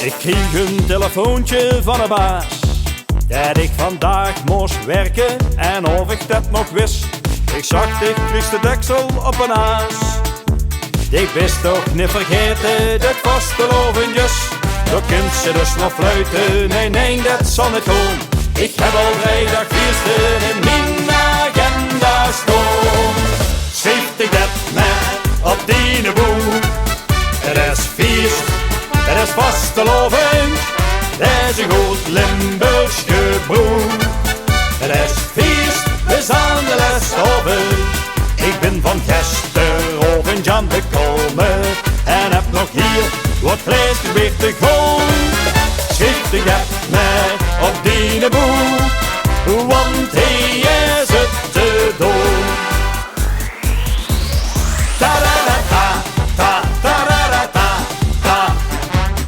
Ik kreeg een telefoontje van de baas dat ik vandaag moest werken en of ik dat nog wist. Ik zag ik kreeg de deksel op een aas. Ik wist toch niet vergeten dat vasteloventjes. Door kunt ze dus nog fluiten, nee dat zal niet doen. Ik heb al vrijdag viersten in mijn agenda staan. Schreef ik dat met op die boel. Het is feest, het is vastelovend. Het is een goed Limburgs gebroed. Het is feest, we zijn de lestoven. Ik ben van Gesteroven Jan gekomen en heb nog hier wat vlees weer te gaan. Schrift ik heb mij op die boel, want hij is het te doen. Ta-da-da-ta, ta-ta-da-da-ta, ta.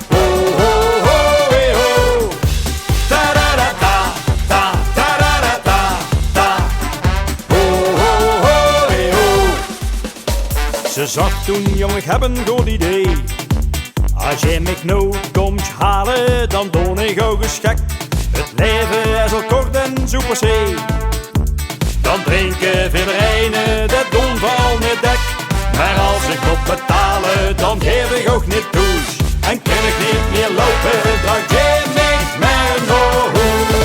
Ho-ho-ho-ho-ho. Ta-da-da-ta, ta-ta-da-da-ta, ta. Ho-ho-ho-ho-ho. Ze zag toen, jong, ik heb een goed idee. Als jij mij nou komt halen, dan doe ik ook eens gek. Het leven is al kort en super zee. Dan drinken veel rijnen, dat doen we al niet dek. Maar als ik moet betalen, dan geef ik ook niet toe. En kan ik niet meer lopen, draag jij mij maar naar huis.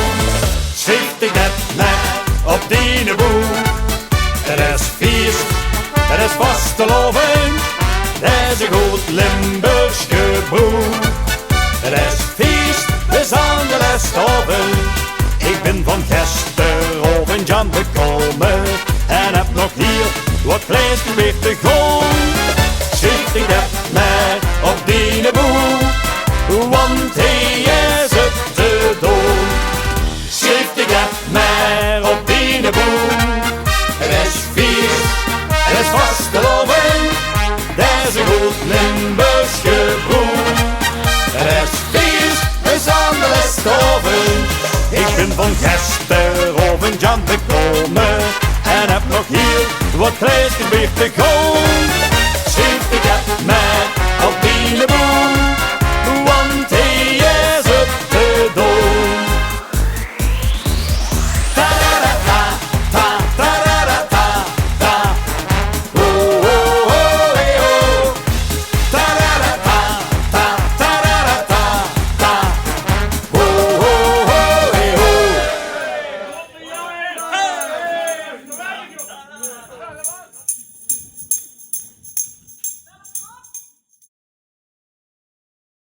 Schrift ik net op die boel. Het is feest, het is vastelovend. Het is een goed Limburgs gebroed. Het is feest, we zijn de lestoven. Ik ben van Gesteroven Jan gekomen en heb nog hier wat vlees weer te gaan. Schrift ik dat mij op die boel, want hij is het te doen. Schrift ik dat mij op die boel. Het is feest, het is vastelovend. Dat is een goed Limburgs gebroed. Het is feest, we zijn de lestoven. Ik ben van Gesteroven Jan gekomen en heb nog hier wat vlees weer te gaan. Schrift ik heb mij